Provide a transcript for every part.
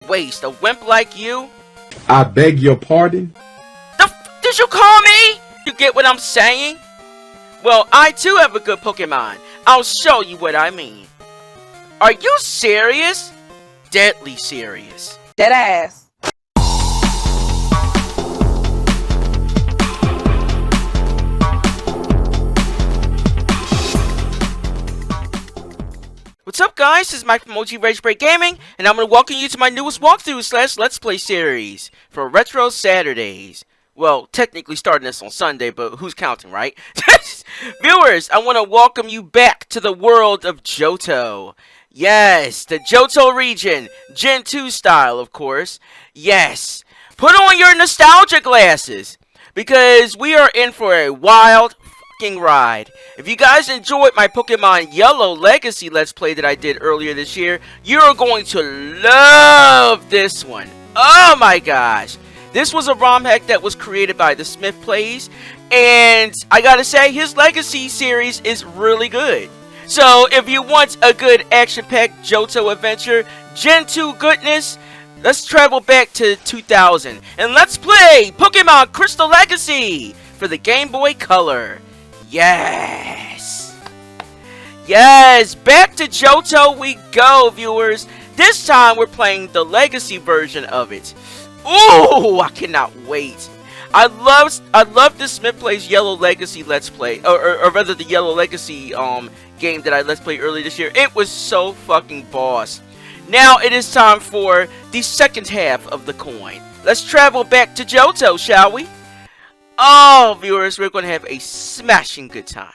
Waste, a wimp like you? I beg your pardon? The f did you call me? You get what I'm saying? Well, I too have a good Pokemon. I'll show you what I mean. Are you serious? Deadly serious. Dead ass. What's up, guys? This is Mike from OGRagebreak Gaming, and I'm going to welcome you to my newest walkthrough / Let's Play series for Retro Saturdays. Well, technically starting this on Sunday, but who's counting, right? Viewers, I want to welcome you back to the world of Johto. Yes, the Johto Region, Gen 2 style, of course. Yes, put on your nostalgia glasses, because we are in for a wild ride. If you guys enjoyed my Pokemon Yellow Legacy Let's Play that I did earlier this year, you're going to love this one. Oh my gosh. This was a ROM hack that was created by thesmithplays, and I gotta say, his Legacy series is really good. So if you want a good action-packed Johto adventure, Gen 2 goodness, let's travel back to 2000 and let's play Pokemon Crystal Legacy for the Game Boy Color. Yes! Yes! Back to Johto we go, viewers! This time we're playing the Legacy version of it. Ooh! I cannot wait! I love this Smith Plays Yellow Legacy Let's Play. Or rather the Yellow Legacy game that I Let's Play earlier this year. It was so fucking boss. Now it is time for the second half of the coin. Let's travel back to Johto, shall we? Oh, viewers, we're going to have a smashing good time.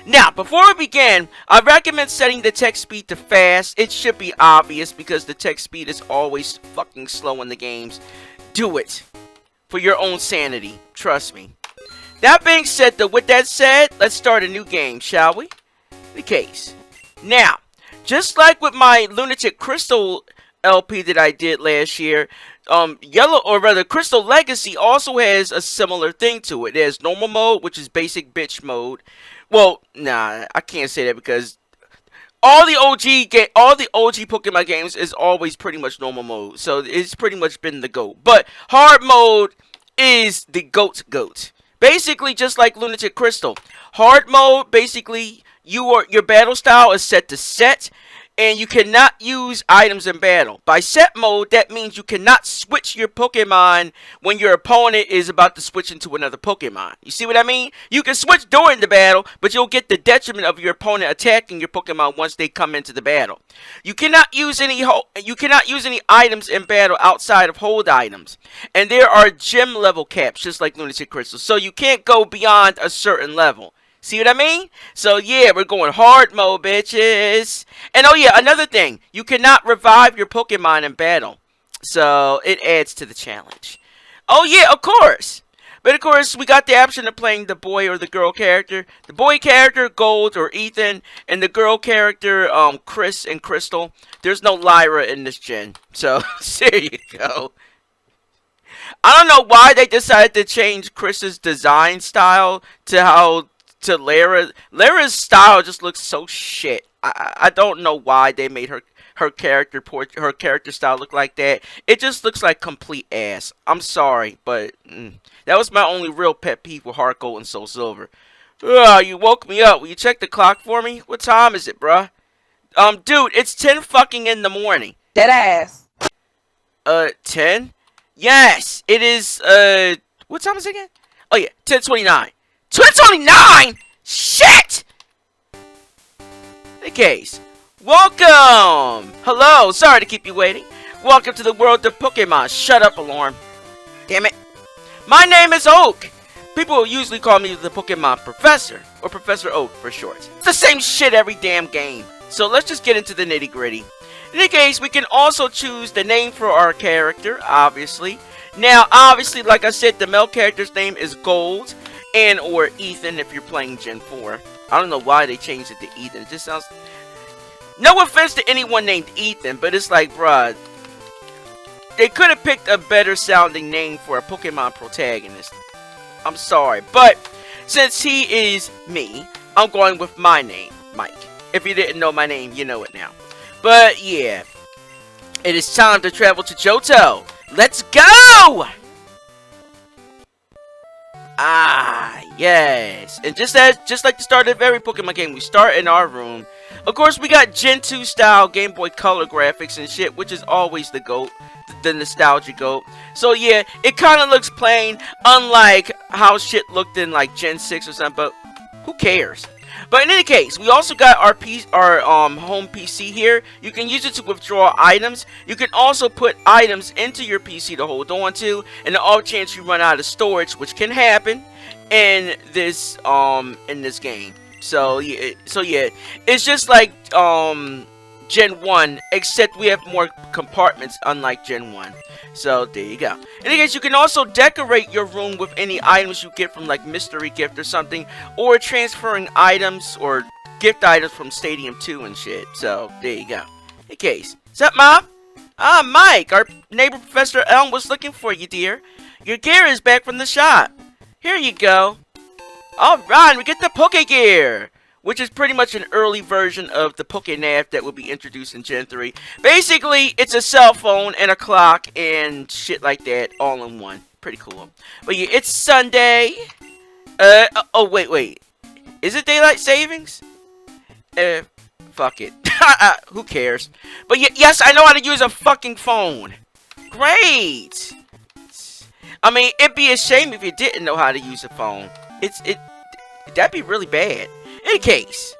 Now, before we begin, I recommend setting the text speed to fast. It should be obvious because the text speed is always fucking slow in the games. Do it for your own sanity. Trust me. That being said, though, with that said, let's start a new game, shall we? The case. Now, just like with my Lunatic Crystal LP that I did last year, Crystal Legacy also has a similar thing to it. It has normal mode, which is basic bitch mode. Well, nah, I can't say that because all the OG Pokemon games is always pretty much normal mode. So it's pretty much been the GOAT. But hard mode is the GOAT. Basically, just like Lunatic Crystal. Hard mode, basically, your battle style is set to set. And you cannot use items in battle. By set mode, that means you cannot switch your Pokemon when your opponent is about to switch into another Pokemon. You see what I mean? You can switch during the battle, but you'll get the detriment of your opponent attacking your Pokemon once they come into the battle. You cannot use any items in battle outside of hold items. And there are gym level caps, just like Lunatic Crystal. So you can't go beyond a certain level. See what I mean? So yeah, we're going hard mode, bitches. And oh yeah, another thing. You cannot revive your Pokemon in battle. So it adds to the challenge. Oh yeah, of course. But of course, we got the option of playing the boy or the girl character. The boy character, Gold or Ethan. And the girl character, Chris and Crystal. There's no Lyra in this gen. So, there you go. I don't know why they decided to change Chris's design style to Lara's style just looks so shit. I don't know why they made her character style look like that. It just looks like complete ass. I'm sorry, but that was my only real pet peeve with Heart Gold and Soul Silver. Ugh, you woke me up. Will you check the clock for me? What time is it, bruh? Dude, it's 10 fucking in the morning. Dead ass. 10? Yes, it is, what time is it again? Oh yeah, 10:29. 10:29? Shit! The case. Welcome! Hello, sorry to keep you waiting. Welcome to the world of Pokemon. Shut up, alarm. Damn it. My name is Oak. People usually call me the Pokemon Professor, or Professor Oak for short. It's the same shit every damn game. So let's just get into the nitty gritty. In any case, we can also choose the name for our character, obviously. Now, obviously, like I said, the male character's name is Gold. And or Ethan if you're playing Gen 4. I don't know why they changed it to Ethan. It just sounds... No offense to anyone named Ethan, but it's like, bruh, they could have picked a better sounding name for a Pokemon protagonist. I'm sorry, but since he is me, I'm going with my name, Mike. If you didn't know my name, you know it now. But yeah, It is time to travel to Johto. Let's go! Ah, yes. And just like the start of every Pokemon game, we start in our room. Of course, we got Gen 2 style Game Boy Color graphics and shit, which is always the GOAT, the nostalgia GOAT. So yeah, it kind of looks plain, unlike how shit looked in like Gen 6 or something, but who cares? But in any case, we also got our home PC here. You can use it to withdraw items. You can also put items into your PC to hold on to, and the off chance you run out of storage, which can happen in this game. So yeah, it's just like Gen 1, except we have more compartments, unlike Gen 1. So there you go. In any case, you can also decorate your room with any items you get from like mystery gift or something, or transferring items or gift items from Stadium 2 and shit. So there you go. In any case, what's up, Mom? Ah, Mike, our neighbor Professor Elm was looking for you, dear. Your gear is back from the shop. Here you go. Alright, we get the Poke Gear, which is pretty much an early version of the Pokénav that will be introduced in Gen 3. Basically, it's a cell phone and a clock and shit like that all in one. Pretty cool. But yeah, it's Sunday. Oh, wait. Is it daylight savings? Fuck it. Who cares? But yes, I know how to use a fucking phone. Great. I mean, it'd be a shame if you didn't know how to use a phone. That'd be really bad. In any case,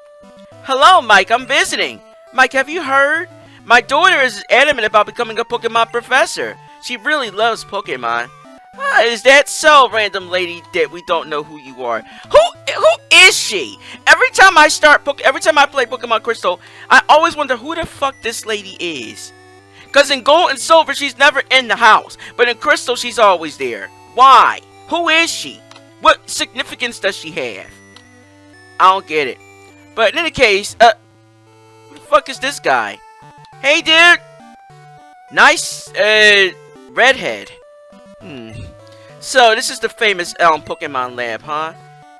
hello, Mike. I'm visiting. Mike, have you heard? My daughter is adamant about becoming a Pokemon professor. She really loves Pokemon. Is that so, random lady that we don't know who you are? Who is she? Every time I play Pokemon Crystal, I always wonder who the fuck this lady is. Cause in Gold and Silver, she's never in the house, but in Crystal, she's always there. Why? Who is she? What significance does she have? I don't get it. But in any case, who the fuck is this guy? Hey, dude! Nice, redhead. So, this is the famous Elm Pokemon Lab, huh?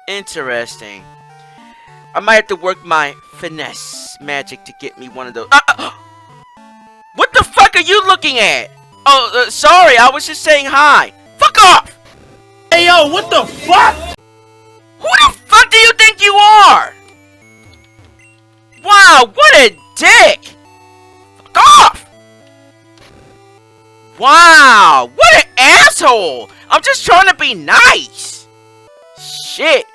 Interesting. I might have to work my finesse magic to get me one of those. What the fuck are you looking at? Oh, sorry, I was just saying hi. Fuck off! Hey, yo, what the fuck? Who the fuck do you think you are? Wow, what a dick! Fuck off! Wow, what an asshole! I'm just trying to be nice. Shit.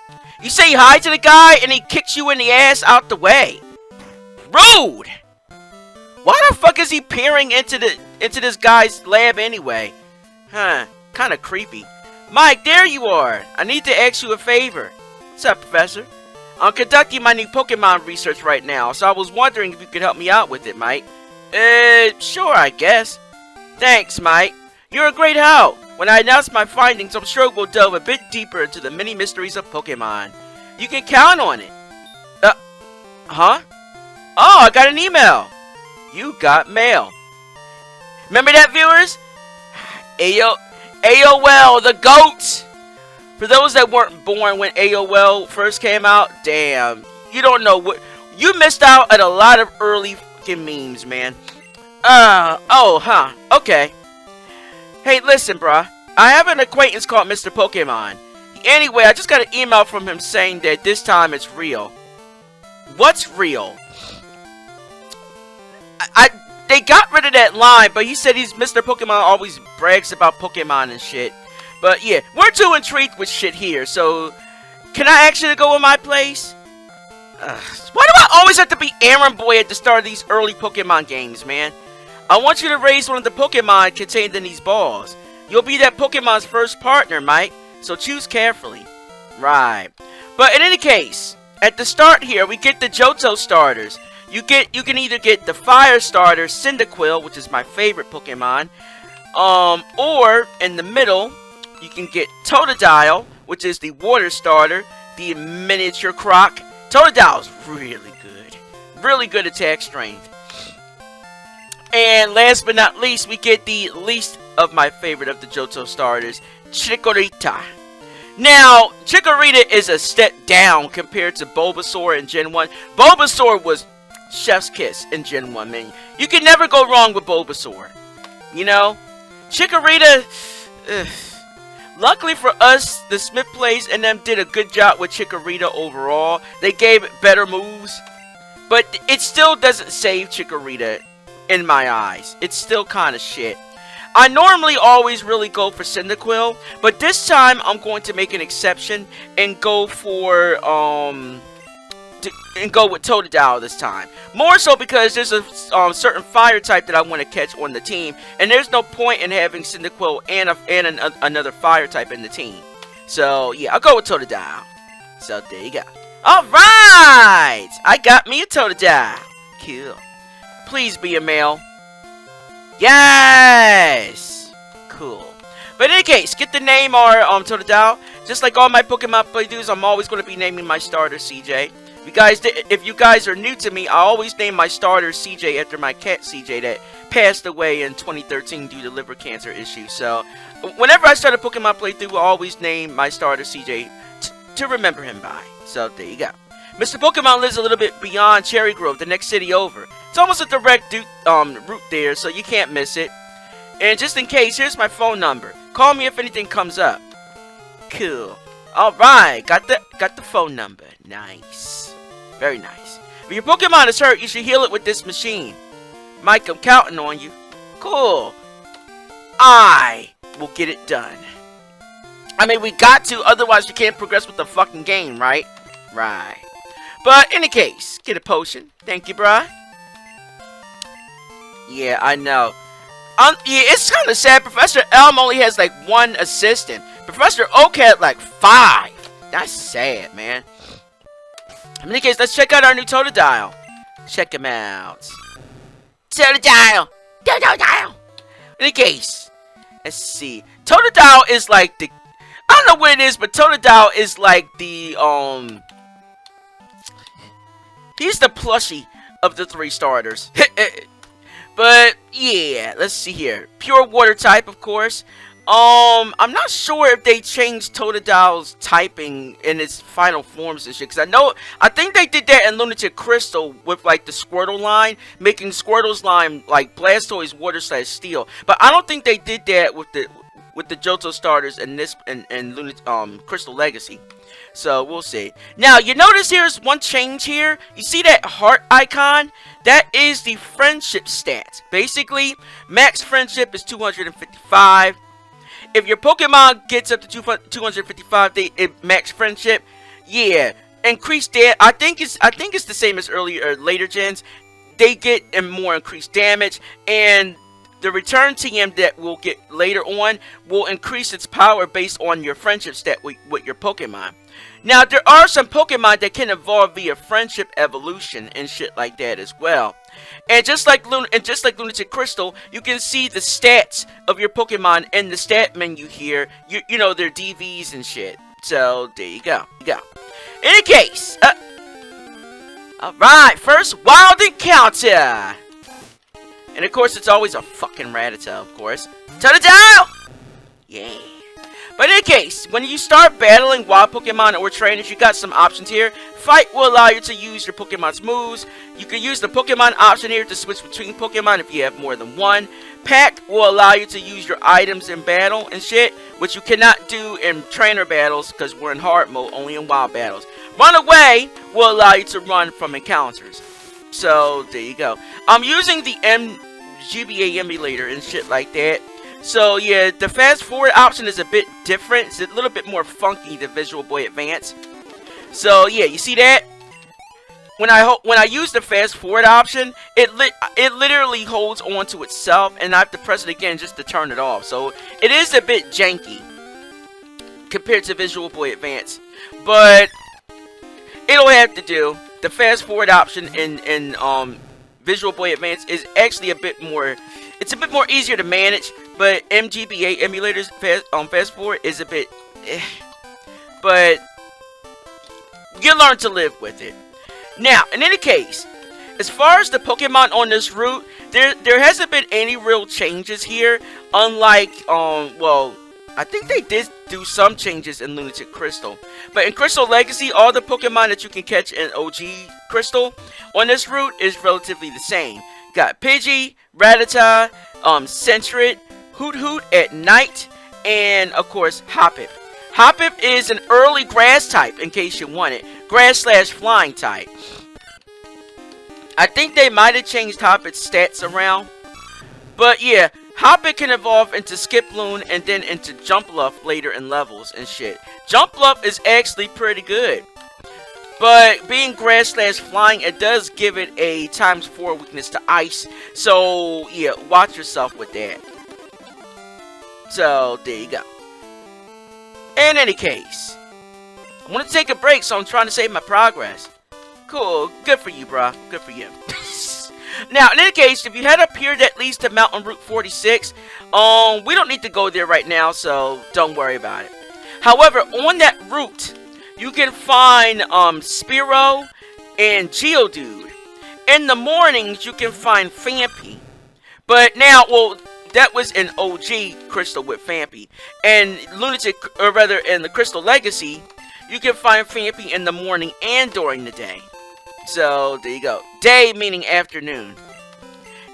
You say hi to the guy and he kicks you in the ass out the way. Rude! Why the fuck is he peering into this guy's lab anyway? Huh, kinda creepy. Mike, there you are. I need to ask you a favor. What's up, Professor? I'm conducting my new Pokemon research right now, so I was wondering if you could help me out with it, Mike. Sure, I guess. Thanks, Mike. You're a great help. When I announce my findings, I'm sure we'll delve a bit deeper into the many mysteries of Pokemon. You can count on it. Huh? Oh, I got an email. You got mail. Remember that, viewers? AOL, the GOAT! For those that weren't born when AOL first came out, damn, you don't know what... You missed out at a lot of early fucking memes, man. Okay. Hey, listen, bruh. I have an acquaintance called Mr. Pokemon. Anyway, I just got an email from him saying that this time it's real. What's real? They got rid of that line, but he said Mr. Pokemon always brags about Pokemon and shit. But yeah, we're too intrigued with shit here, so... Can I actually go in my place? Why do I always have to be errand boy at the start of these early Pokemon games, man? I want you to raise one of the Pokemon contained in these balls. You'll be that Pokemon's first partner, Mike, so choose carefully. Right. But in any case, at the start here, we get the Johto starters. You can either get the fire starter, Cyndaquil, which is my favorite Pokemon, or in the middle, you can get Totodile, which is the water starter, the miniature croc. Totodile is really good attack strength. And last but not least, we get the least of my favorite of the Johto starters, Chikorita. Now, Chikorita is a step down compared to Bulbasaur in Gen 1. Bulbasaur was chef's kiss in Gen 1, man. You can never go wrong with Bulbasaur. You know? Chikorita, luckily for us, the Smith Plays and them did a good job with Chikorita overall. They gave it better moves, but it still doesn't save Chikorita in my eyes. It's still kind of shit. I normally always really go for Cyndaquil, but this time I'm going to make an exception and go for with Totodile this time. More so because there's a certain fire type that I want to catch on the team, and there's no point in having Cyndaquil and another fire type in the team. So yeah, I'll go with Totodile. So there you go. Alright! I got me a Totodile. Cool. Please be a male. Yes! Cool. But in any case, get the name or Totodile. Just like all my Pokemon playthroughs, I'm always going to be naming my starter CJ. If you guys are new to me, I always name my starter CJ after my cat CJ that passed away in 2013 due to liver cancer issues. So, whenever I start a Pokemon playthrough, I always name my starter CJ to remember him by. So, there you go. Mr. Pokemon lives a little bit beyond Cherrygrove, the next city over. It's almost a direct route there, so you can't miss it. And just in case, here's my phone number. Call me if anything comes up. Cool. Alright, got the phone number. Nice. Very nice. If your Pokemon is hurt, you should heal it with this machine. Mike, I'm counting on you. Cool. I will get it done. I mean, we got to, otherwise we can't progress with the fucking game, right? Right. But, in any case, get a potion. Thank you, bruh. Yeah, I know. Yeah, it's kind of sad. Professor Elm only has, like, 1 assistant. Professor Oak had, like, 5. That's sad, man. In any case, let's check out our new Totodile. Check him out. Totodile! Totodile! In any case, let's see. Totodile is like the... I don't know what it is, but Totodile is like the, he's the plushie of the 3 starters. But, yeah, let's see here. Pure water type, of course. I'm not sure if they changed Totodile's typing in its final forms and shit. Because I think they did that in Lunatic Crystal with, like, the Squirtle line. Making Squirtle's line, like, Blastoise water/steel. But I don't think they did that with the Johto starters in this, in Crystal Legacy. So, we'll see. Now, you notice here's one change here. You see that heart icon? That is the friendship stats. Basically, max friendship is 255. If your Pokemon gets up to 255, max friendship, yeah, increased that. I think it's the same as earlier or later gens. They get more increased damage, and the return TM that we'll get later on will increase its power based on your friendship stat with your Pokemon. Now, there are some Pokemon that can evolve via friendship evolution and shit like that as well. And just like Lunatic Crystal, you can see the stats of your Pokemon in the stat menu here. You know, their DVs and shit. So, there you go. In any case, alright, first wild encounter. And of course, it's always a fucking Rattata, of course. Totodile! Yeah. But in any case, when you start battling wild Pokemon or trainers, you got some options here. Fight will allow you to use your Pokemon's moves. You can use the Pokemon option here to switch between Pokemon if you have more than one. Pack will allow you to use your items in battle and shit, which you cannot do in trainer battles because we're in hard mode, only in wild battles. Run away will allow you to run from encounters. So, there you go. I'm using the GBA emulator and shit like that. So, yeah, the fast forward option is a bit different. It's a little bit more funky than Visual Boy Advance. So, yeah, you see that? When I use the fast forward option, it literally holds on to itself, and I have to press it again just to turn it off. So, it is a bit janky compared to Visual Boy Advance. But, it'll have to do. The fast forward option in Visual Boy Advance is actually a bit more... It's a bit more easier to manage, but MGBA emulators fast forward is a bit... But you learn to live with it. Now, in any case, as far as the Pokemon on this route, there hasn't been any real changes here. Unlike, well, I think they did do some changes in Lunatic Crystal. But in Crystal Legacy, all the Pokemon that you can catch in OG Crystal on this route is relatively the same. Got Pidgey, Rattata, Sentret, Hoot at night, and of course Hoppip. Hoppip is an early grass type, in case you want it. Grass/flying type. I think they might have changed Hoppip's stats around. But yeah, Hoppip can evolve into Skiploon and then into Jumpluff later in levels and shit. Jumpluff is actually pretty good. But being grass/flying, it does give it a ×4 weakness to ice. So yeah, watch yourself with that. So there you go. In any case, I want to take a break, so I'm trying to save my progress. Cool, good for you, bruh. Good for you. Now, in any case, if you head up here, that leads to Mountain Route 46. We don't need to go there right now, so don't worry about it. However, on that route, you can find Spearow and Geodude. In the mornings, you can find Phanpy. But now, well, that was in OG Crystal with Phanpy. And Lunatic, or rather, in the Crystal Legacy, you can find Phanpy in the morning and during the day. So, there you go. Day meaning afternoon.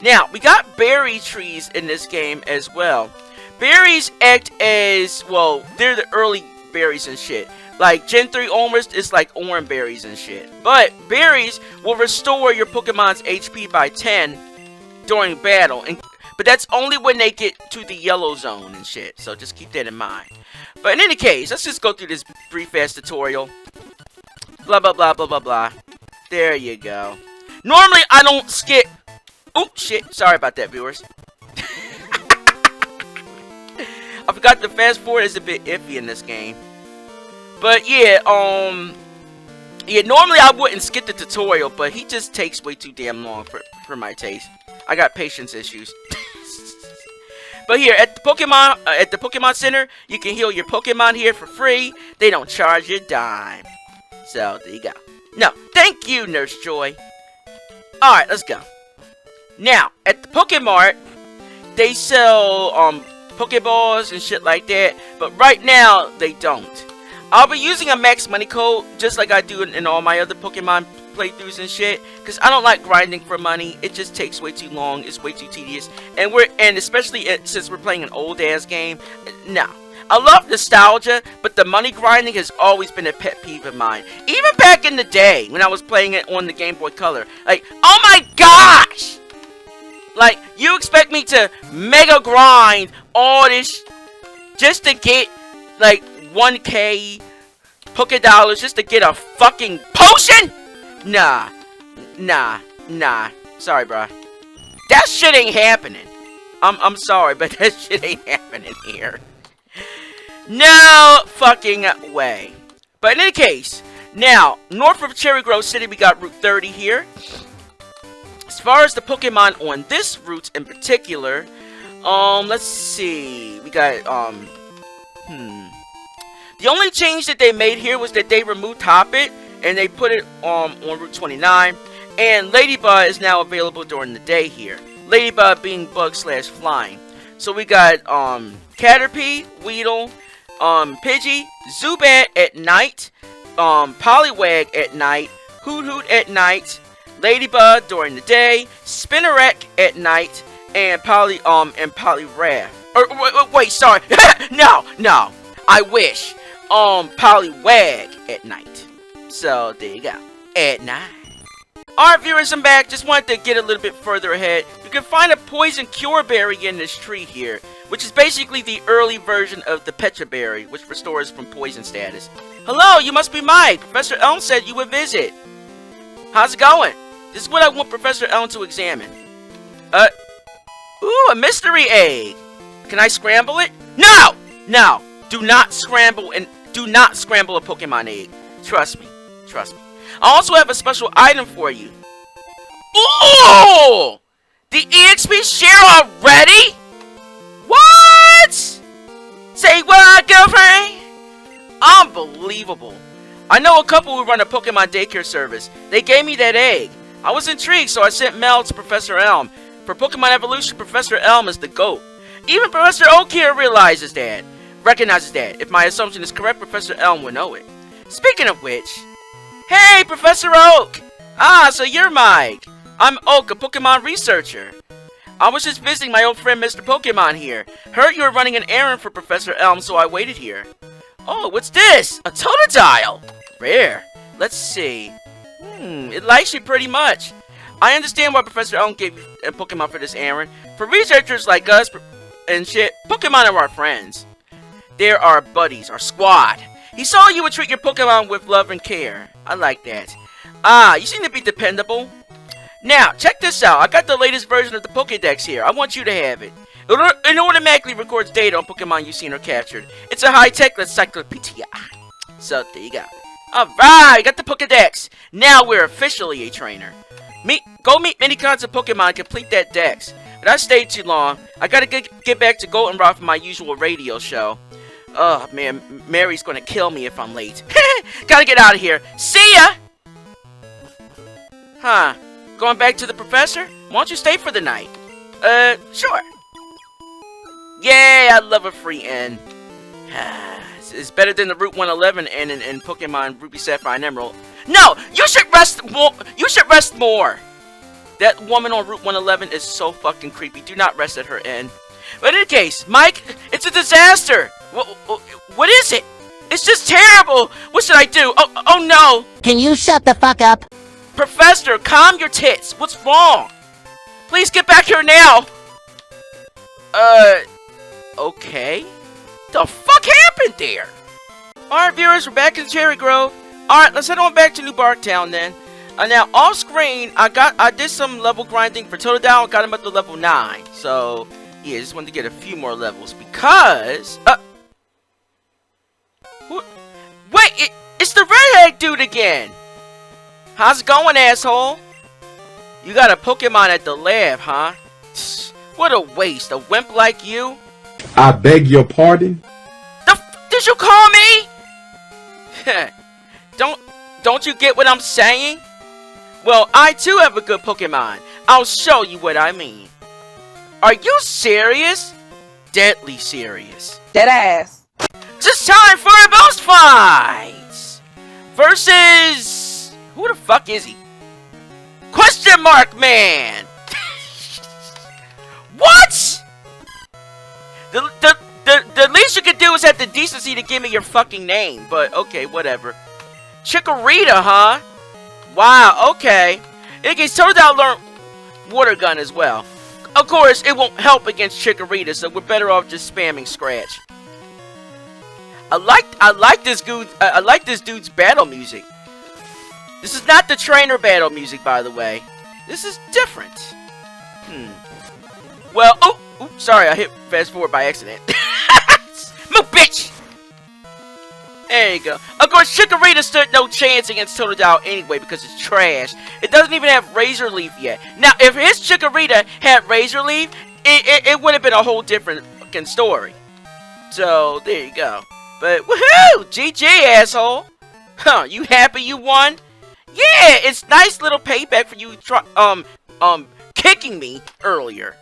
Now, we got berry trees in this game as well. Berries act as, well, they're the early berries and shit. Like, Gen 3 onwards, it's like orange berries and shit. But, berries will restore your Pokemon's HP by 10 during battle. But that's only when they get to the yellow zone and shit. So, just keep that in mind. But in any case, let's just go through this brief-ass tutorial. Blah, blah, blah, blah, blah, blah. There you go. Normally, I don't skip. Oh, shit. Sorry about that, viewers. I forgot the fast forward is a bit iffy in this game. But, yeah, yeah, normally I wouldn't skip the tutorial, but he just takes way too damn long for my taste. I got patience issues. But here, at the Pokemon Center, you can heal your Pokemon here for free. They don't charge you a dime. So, there you go. No, thank you, Nurse Joy. Alright, let's go. Now, at the Pokemart, they sell, Pokeballs and shit like that. But right now, they don't. I'll be using a max money code, just like I do in all my other Pokemon playthroughs and shit. Because I don't like grinding for money. It just takes way too long. It's way too tedious. And especially since we're playing an old-ass game. No. I love nostalgia, but the money grinding has always been a pet peeve of mine. Even back in the day, when I was playing it on the Game Boy Color. Like, oh my gosh! Like, you expect me to mega grind all this just to get, like, 1K Pokédollars just to get a fucking potion? Nah. Sorry, bruh. That shit ain't happening. I'm sorry, but that shit ain't happening here. No fucking way. But in any case, now, north of Cherrygrove City, we got Route 30 here. As far as the Pokemon on this route in particular, let's see. We got, The only change that they made here was that they removed Hoppip, and they put it on Route 29. And Ladybug is now available during the day here. Ladybug being bug/flying. So we got, Caterpie, Weedle, Pidgey, Zubat at night, Poliwag at night, Hoot at night, Ladybug during the day, Spinarak at night, and Poliwrath. Wait, sorry. No, I wish. Poliwag at night. So, there you go. At night. Alright, viewers, I'm back. Just wanted to get a little bit further ahead. You can find a poison cure berry in this tree here, which is basically the early version of the Petra berry, which restores from poison status. Hello, you must be Mike. Professor Elm said you would visit. How's it going? This is what I want Professor Elm to examine. Ooh, a mystery egg. Can I scramble it? No! Do not scramble a Pokemon egg. Trust me. I also have a special item for you. Ooh! The EXP share already? What? Say what, girlfriend? Unbelievable. I know a couple who run a Pokemon daycare service. They gave me that egg. I was intrigued, so I sent mail to Professor Elm. For Pokemon evolution, Professor Elm is the GOAT. Even Professor Oak here realizes that. recognizes that. If my assumption is correct, Professor Elm will know it. Speaking of which... Hey, Professor Oak! Ah, so you're Mike. I'm Oak, a Pokemon researcher. I was just visiting my old friend Mr. Pokemon here. Heard you were running an errand for Professor Elm, so I waited here. Oh, what's this? A totodile! Rare. Let's see. It likes you pretty much. I understand why Professor Elm gave you a Pokemon for this errand. For researchers like us and shit, Pokemon are our friends. They're our buddies, our squad. He saw you would treat your Pokemon with love and care. I like that. Ah, you seem to be dependable. Now, check this out. I got the latest version of the Pokédex here. I want you to have it. It automatically records data on Pokemon you've seen or captured. It's a high-tech encyclopedia. So, there you go. Alright, got the Pokédex. Now we're officially a trainer. Go meet many kinds of Pokemon and complete that dex. But I stayed too long. I gotta get back to Goldenrod for my usual radio show. Oh, man, Mary's gonna kill me if I'm late. Gotta get out of here. See ya! Huh. Going back to the professor? Why don't you stay for the night? Sure. Yay, I love a free inn. It's better than the Route 111 inn in Pokemon Ruby, Sapphire, and Emerald. No! You should rest more! You should rest more! That woman on Route 111 is so fucking creepy. Do not rest at her inn. But in any case, Mike, it's a disaster! What is it? It's just terrible! What should I do? Oh no! Can you shut the fuck up? Professor, calm your tits. What's wrong? Please get back here now. Okay. The fuck happened there? Alright, viewers, we're back in Cherrygrove. Alright, let's head on back to New Barktown then. Now, off screen, I did some level grinding for Totodile. Got him up to level 9. So, yeah, just wanted to get a few more levels because... Wait, it's the redhead dude again. How's it going, asshole? You got a Pokemon at the lab, huh? What a waste, a wimp like you. I beg your pardon? Did you call me? Don't you get what I'm saying? Well, I too have a good Pokemon. I'll show you what I mean. Are you serious? Deadly serious. Dead ass. It's time for a boss fight! Versus... Who the fuck is he? Question mark man! What? The least you could do is have the decency to give me your fucking name. But, okay, whatever. Chikorita, huh? Wow, okay. In any case, Totodile learned Water Gun as well. Of course, it won't help against Chikorita, so we're better off just spamming Scratch. I like this dude's battle music. This is not the trainer battle music, by the way. This is different. Well, oh, sorry, I hit fast forward by accident. Move, bitch! There you go. Of course, Chikorita stood no chance against Totodile anyway because it's trash. It doesn't even have Razor Leaf yet. Now, if his Chikorita had Razor Leaf, it would have been a whole different fucking story. So, there you go. But, woohoo! GG, asshole! Huh, you happy you won? Yeah, it's nice little payback for you kicking me earlier.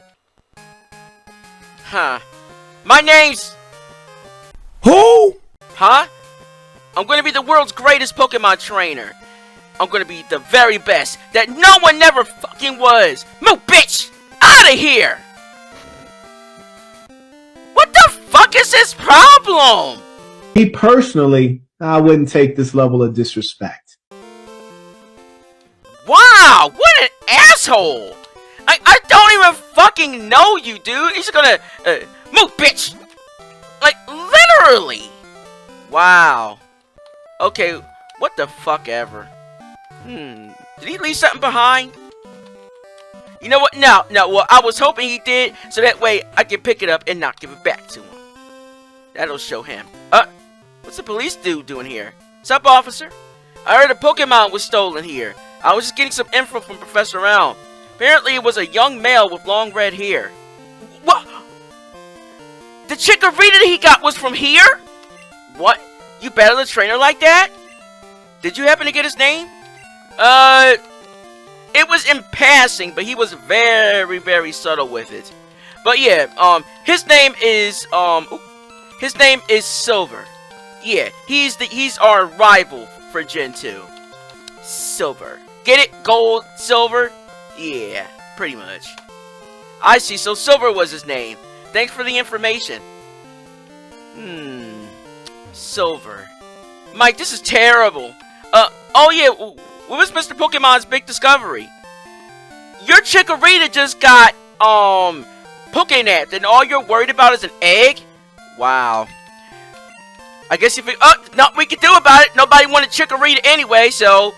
Huh. My name's... Who? Huh? I'm gonna be the world's greatest Pokemon trainer. I'm gonna be the very best that no one never fucking was. Move, bitch! Out of here! What the fuck is his problem? Me personally, I wouldn't take this level of disrespect. Wow, what an asshole! I don't even fucking know you, dude. He's gonna move, bitch. Like literally. Wow. Okay, what the fuck ever. Did he leave something behind? You know what? No. Well, I was hoping he did, so that way I can pick it up and not give it back to him. That'll show him. What's the police dude doing here? Sup, officer? I heard a Pokemon was stolen here. I was just getting some info from Professor Elm. Apparently, it was a young male with long red hair. What? The Chikorita that he got was from here? What? You battled a trainer like that? Did you happen to get his name? It was in passing, but he was very, very subtle with it. But yeah, his name is, His name is Silver. Yeah, he's our rival for Gen 2. Silver. Get it? Gold, silver? Yeah, pretty much. I see, so Silver was his name. Thanks for the information. Silver. Mike, this is terrible. Oh yeah, what was Mr. Pokemon's big discovery? Your Chikorita just got, Pokenapped, and all you're worried about is an egg? Wow. I guess if nothing we can do about it. Nobody wanted Chikorita anyway, so...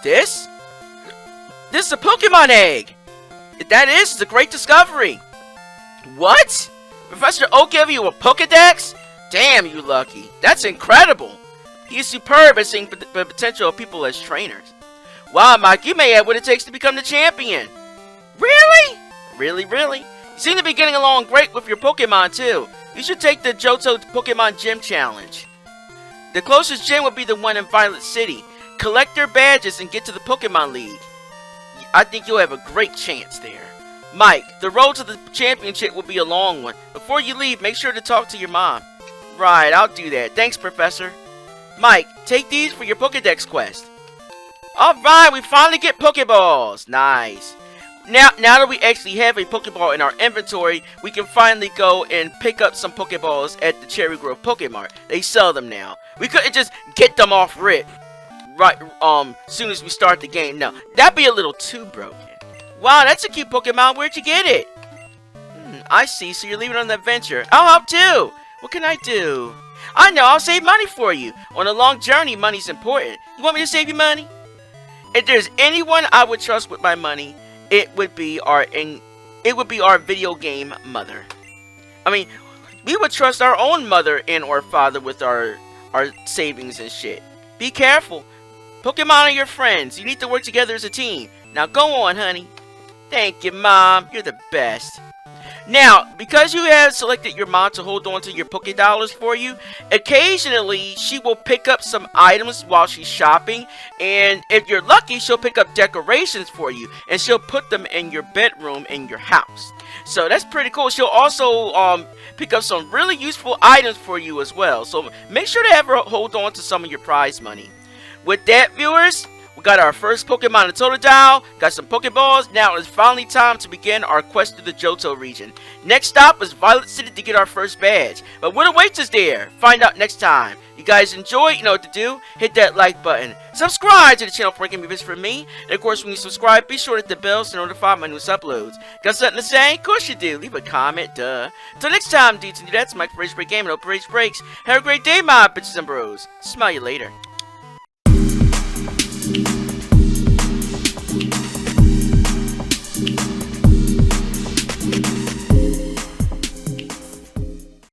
This is a Pokemon egg. That is a great discovery. What? Professor Oak gave you a Pokedex? Damn, you lucky. That's incredible. He is superb at seeing the potential of people as trainers. Wow, Mike, you may have what it takes to become the champion. Really? Really? You seem to be getting along great with your Pokemon, too. You should take the Johto Pokemon Gym Challenge. The closest gym would be the one in Violet City. Collect their badges and get to the Pokemon League. I think you'll have a great chance there. Mike, the road to the championship will be a long one. Before you leave, make sure to talk to your mom. Right, I'll do that. Thanks, Professor. Mike, take these for your Pokedex quest. Alright, we finally get Pokeballs. Nice. Now that we actually have a Pokeball in our inventory, we can finally go and pick up some Pokeballs at the Cherrygrove Pokemart. They sell them now. We couldn't just get them off rip right soon as we start the game. No, that'd be a little too broken. Wow, that's a cute Pokemon. Where'd you get it? I see. So you're leaving on the adventure. I'll help too. What can I do? I know. I'll save money for you. On a long journey, money's important. You want me to save you money? If there's anyone I would trust with my money, it would be our video game mother. I mean, we would trust our own mother and or father with our savings and shit. Be careful. Pokemon are your friends. You need to work together as a team. Now go on, honey. Thank you, Mom. You're the best. Now, because you have selected your mom to hold on to your Pokédollars for you, occasionally she will pick up some items while she's shopping, and if you're lucky, she'll pick up decorations for you, and she'll put them in your bedroom in your house. So that's pretty cool. She'll also pick up some really useful items for you as well. So make sure to have her hold on to some of your prize money. With that, viewers, we got our first Pokemon in Totodile, got some Pokeballs. Now it's finally time to begin our quest through the Johto region. Next stop is Violet City to get our first badge. But what awaits us there? Find out next time. You guys enjoy? You know what to do. Hit that like button. Subscribe to the channel for making videos for me. And of course, when you subscribe, be sure to hit the bell to notify my newest uploads. Got something to say? Of course you do. Leave a comment, duh. Till next time, dudes and dudettes, Mike from OGRagebreak Gaming, OGRagebreak. Have a great day, my bitches and bros. Smell you later.